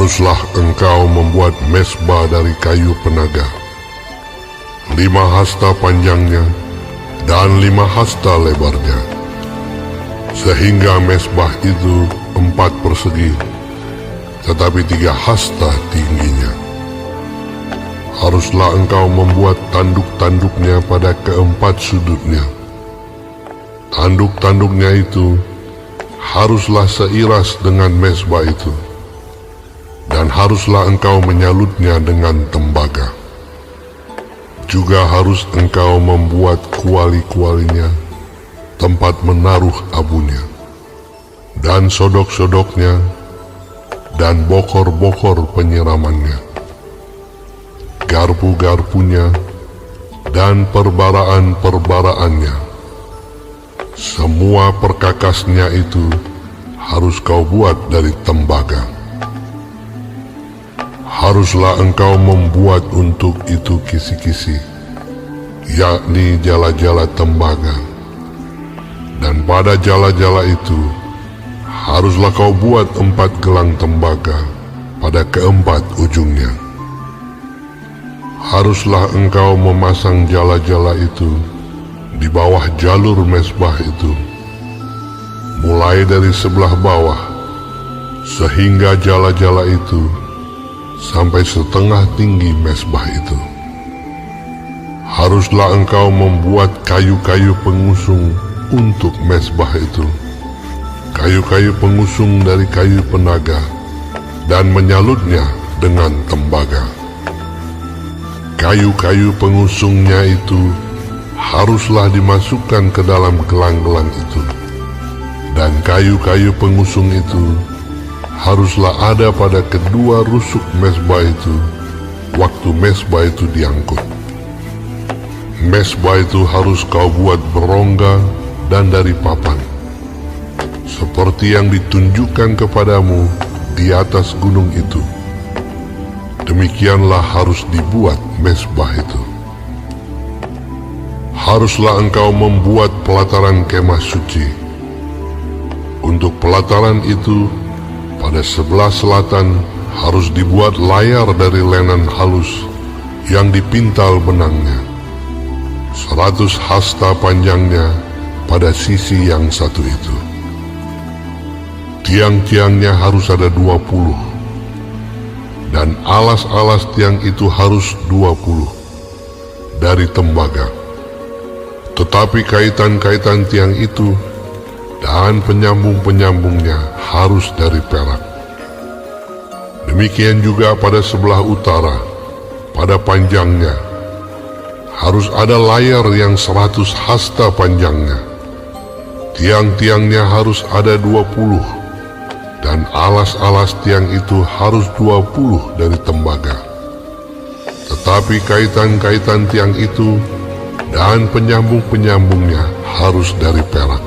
Haruslah engkau membuat mezbah dari kayu penaga, 5 hasta panjangnya dan 5 hasta lebarnya, sehingga mezbah itu 4 persegi, tetapi 3 hasta tingginya. Haruslah engkau membuat tanduk-tanduknya pada keempat sudutnya. Tanduk-tanduknya itu haruslah seiras dengan mezbah itu, dan haruslah engkau menyalutnya dengan tembaga. Juga harus engkau membuat kuali-kualinya, tempat menaruh abunya, dan sodok-sodoknya, dan bokor-bokor penyiramannya, garpu-garpunya, dan perbaraan-perbaraannya. Semua perkakasnya itu harus kau buat dari tembaga. Haruslah engkau membuat untuk itu kisi-kisi, yakni jala-jala tembaga. Dan pada jala-jala itu haruslah kau buat 4 gelang tembaga pada keempat ujungnya. Haruslah engkau memasang jala-jala itu di bawah jalur mezbah itu, mulai dari sebelah bawah, sehingga jala-jala itu sampai setengah tinggi mezbah itu. Haruslah engkau membuat kayu-kayu pengusung untuk mezbah itu, kayu-kayu pengusung dari kayu penaga, dan menyalutnya dengan tembaga. Kayu-kayu pengusungnya itu haruslah dimasukkan ke dalam gelang-gelang itu, dan kayu-kayu pengusung itu haruslah ada pada kedua rusuk mezbah itu waktu mezbah itu diangkut. Mezbah itu harus kau buat berongga dan dari papan, seperti yang ditunjukkan kepadamu di atas gunung itu. Demikianlah harus dibuat mezbah itu. Haruslah engkau membuat pelataran kemah suci. Untuk pelataran itu, pada sebelah selatan harus dibuat layar dari lenan halus yang dipintal benangnya, 100 hasta panjangnya pada sisi yang satu itu. Tiang-tiangnya harus ada 20, dan alas-alas tiang itu harus 20 dari tembaga. Tetapi kaitan-kaitan tiang itu dan penyambung-penyambungnya harus dari perak. Demikian juga pada sebelah utara, pada panjangnya harus ada layar yang 100 hasta panjangnya. Tiang-tiangnya harus ada 20, dan alas-alas tiang itu harus 20 dari tembaga. Tetapi kaitan-kaitan tiang itu dan penyambung-penyambungnya harus dari perak.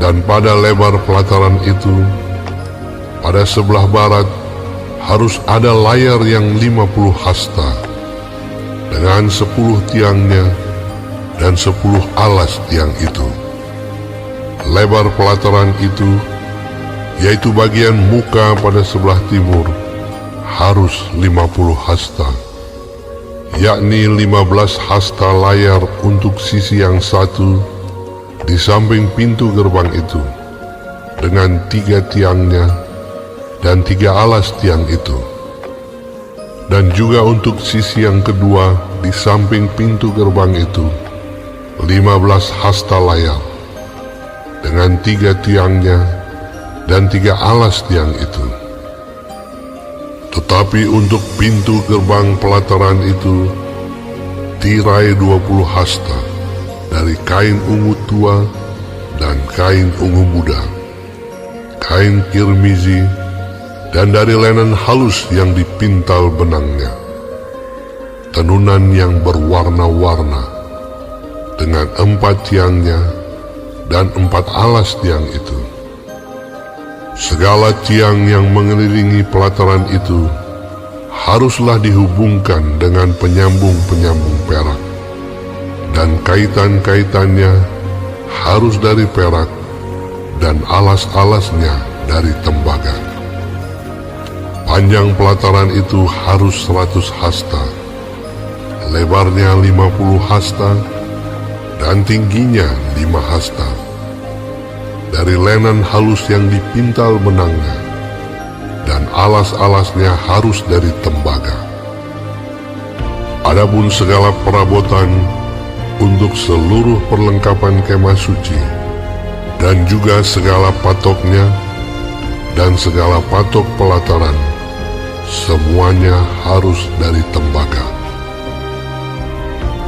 Dan pada lebar pelataran itu, pada sebelah barat harus ada layar yang 50 hasta, dengan 10 tiangnya dan 10 alas tiang itu. Lebar pelataran itu, yaitu bagian muka pada sebelah timur, harus 50 hasta, yakni 15 hasta layar untuk sisi yang satu di samping pintu gerbang itu, dengan 3 tiangnya dan 3 alas tiang itu. Dan juga untuk sisi yang kedua di samping pintu gerbang itu, 15 hasta layar, dengan 3 tiangnya dan 3 alas tiang itu. Tetapi untuk pintu gerbang pelataran itu, tirai 20 hasta dari kain ungu tua dan kain ungu muda, kain kirmizi, dan dari lenan halus yang dipintal benangnya, tenunan yang berwarna-warna, dengan 4 tiangnya dan 4 alas tiang itu. Segala tiang yang mengelilingi pelataran itu haruslah dihubungkan dengan penyambung-penyambung perak, dan kaitan-kaitannya harus dari perak, dan alas-alasnya dari tembaga. Panjang pelataran itu harus 100 hasta, lebarnya 50 hasta, dan tingginya 5 hasta. Dari lenan halus yang dipintal benangnya, dan alas-alasnya harus dari tembaga. Adapun segala perabotan untuk seluruh perlengkapan kemah suci, dan juga segala patoknya, dan segala patok pelataran, semuanya harus dari tembaga.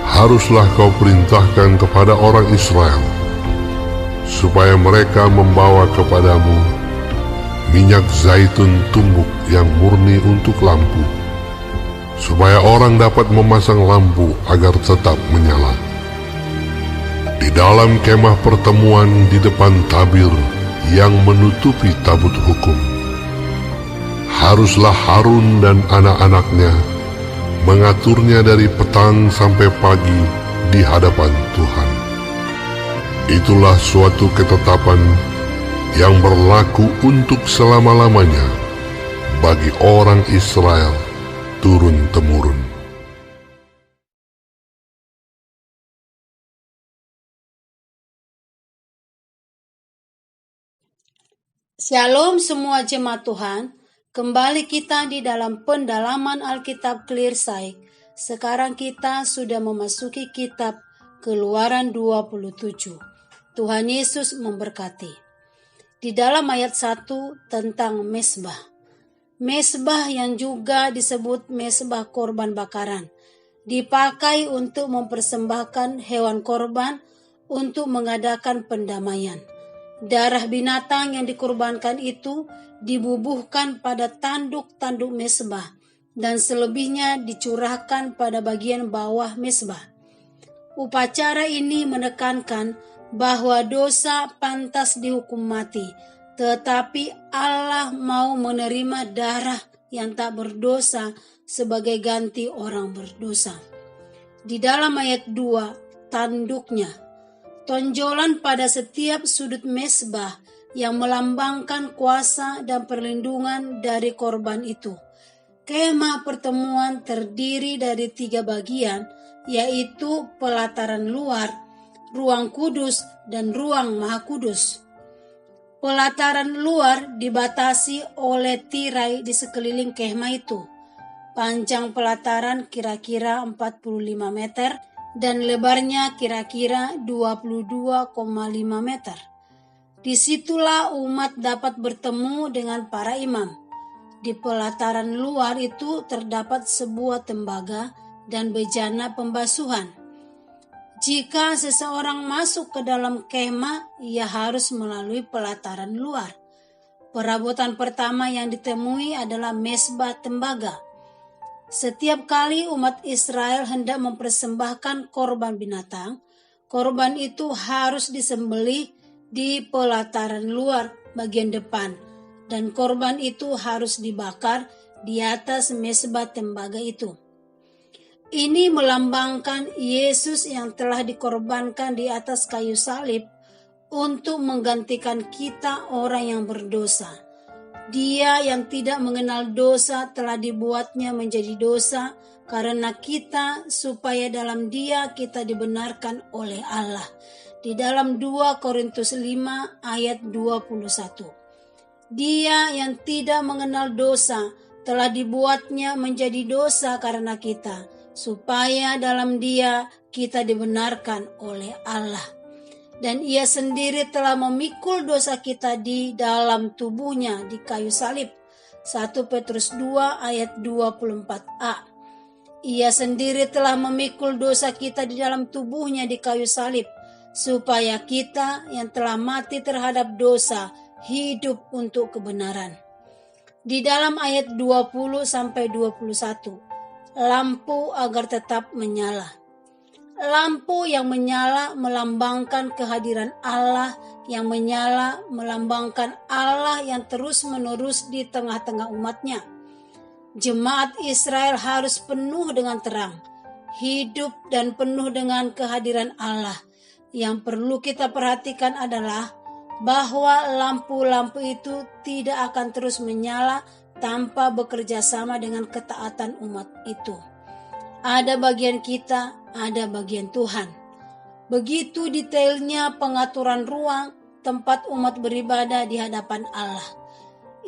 Haruslah kau perintahkan kepada orang Israel, supaya mereka membawa kepadamu minyak zaitun tumbuk yang murni untuk lampu, supaya orang dapat memasang lampu agar tetap menyala. Di dalam kemah pertemuan di depan tabir yang menutupi tabut hukum, haruslah Harun dan anak-anaknya mengaturnya dari petang sampai pagi di hadapan Tuhan. Itulah suatu ketetapan yang berlaku untuk selama-lamanya bagi orang Israel turun-temurun. Shalom semua jemaat Tuhan, kembali kita di dalam pendalaman Alkitab Clear Sight. Sekarang kita sudah memasuki kitab Keluaran 27. Tuhan Yesus memberkati. Di dalam ayat 1 tentang mesbah. Mesbah yang juga disebut mesbah korban bakaran, dipakai untuk mempersembahkan hewan korban untuk mengadakan pendamaian. Darah binatang yang dikorbankan itu dibubuhkan pada tanduk-tanduk mesbah dan selebihnya dicurahkan pada bagian bawah mesbah. Upacara ini menekankan bahwa dosa pantas dihukum mati, tetapi Allah mau menerima darah yang tak berdosa sebagai ganti orang berdosa. Di dalam ayat 2, tanduknya, tonjolan pada setiap sudut mesbah yang melambangkan kuasa dan perlindungan dari korban itu. Kemah pertemuan terdiri dari 3 bagian, yaitu pelataran luar, ruang kudus, dan ruang maha kudus. Pelataran luar dibatasi oleh tirai di sekeliling kemah itu. Panjang pelataran kira-kira 45 meter dan lebarnya kira-kira 22,5 meter. Disitulah umat dapat bertemu dengan para imam. Di pelataran luar itu terdapat sebuah tembaga dan bejana pembasuhan. Jika seseorang masuk ke dalam kemah, ia harus melalui pelataran luar. Perabotan pertama yang ditemui adalah mesbah tembaga. Setiap kali umat Israel hendak mempersembahkan korban binatang, korban itu harus disembelih di pelataran luar bagian depan, dan korban itu harus dibakar di atas mesbah tembaga itu. Ini melambangkan Yesus yang telah dikorbankan di atas kayu salib untuk menggantikan kita orang yang berdosa. Dia yang tidak mengenal dosa telah dibuatnya menjadi dosa karena kita, supaya dalam Dia kita dibenarkan oleh Allah. Di dalam 2 Korintus 5 ayat 21. Dia yang tidak mengenal dosa telah dibuatnya menjadi dosa karena kita, supaya dalam Dia kita dibenarkan oleh Allah. Dan Ia sendiri telah memikul dosa kita di dalam tubuhnya di kayu salib. 1 Petrus 2 ayat 24a. Ia sendiri telah memikul dosa kita di dalam tubuhnya di kayu salib, supaya kita yang telah mati terhadap dosa hidup untuk kebenaran. Di dalam ayat 20-21, lampu agar tetap menyala. Lampu yang menyala melambangkan kehadiran Allah, yang menyala melambangkan Allah yang terus-menerus di tengah-tengah umatnya. Jemaat Israel harus penuh dengan terang, hidup dan penuh dengan kehadiran Allah. Yang perlu kita perhatikan adalah bahwa lampu-lampu itu tidak akan terus menyala tanpa bekerja sama dengan ketaatan umat itu. Ada bagian kita, ada bagian Tuhan. Begitu detailnya pengaturan ruang tempat umat beribadah di hadapan Allah.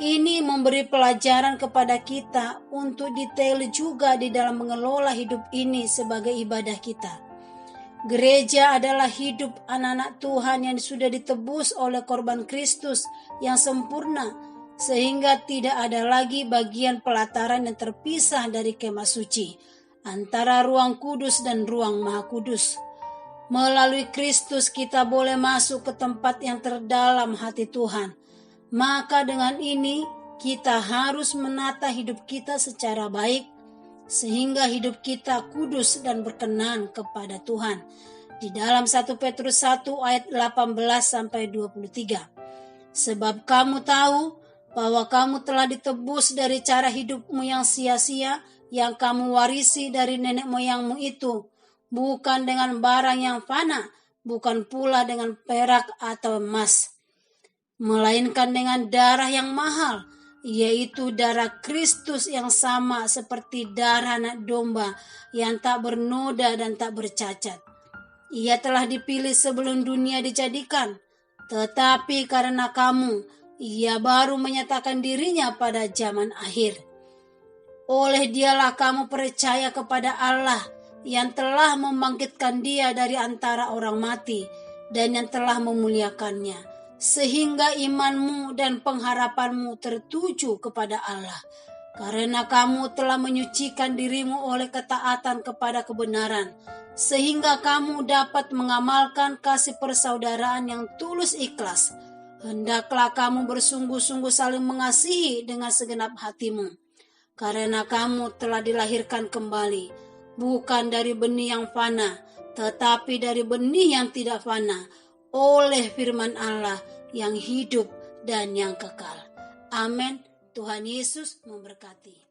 Ini memberi pelajaran kepada kita untuk detail juga di dalam mengelola hidup ini sebagai ibadah kita. Gereja adalah hidup anak-anak Tuhan yang sudah ditebus oleh korban Kristus yang sempurna, sehingga tidak ada lagi bagian pelataran yang terpisah dari kemah suci, antara ruang kudus dan ruang maha kudus. Melalui Kristus kita boleh masuk ke tempat yang terdalam hati Tuhan. Maka dengan ini kita harus menata hidup kita secara baik, sehingga hidup kita kudus dan berkenan kepada Tuhan. Di dalam 1 Petrus 1 ayat 18-23. Sebab kamu tahu bahwa kamu telah ditebus dari cara hidupmu yang sia-sia, yang kamu warisi dari nenek moyangmu itu, bukan dengan barang yang fana, bukan pula dengan perak atau emas, melainkan dengan darah yang mahal, yaitu darah Kristus yang sama seperti darah anak domba yang tak bernoda dan tak bercacat. Ia telah dipilih sebelum dunia dijadikan, tetapi karena kamu, ia baru menyatakan dirinya pada zaman akhir. Oleh dialah kamu percaya kepada Allah yang telah membangkitkan dia dari antara orang mati dan yang telah memuliakannya, sehingga imanmu dan pengharapanmu tertuju kepada Allah. Karena kamu telah menyucikan dirimu oleh ketaatan kepada kebenaran, sehingga kamu dapat mengamalkan kasih persaudaraan yang tulus ikhlas. Hendaklah kamu bersungguh-sungguh saling mengasihi dengan segenap hatimu, karena kamu telah dilahirkan kembali, bukan dari benih yang fana, tetapi dari benih yang tidak fana, oleh firman Allah yang hidup dan yang kekal. Amin. Tuhan Yesus memberkati.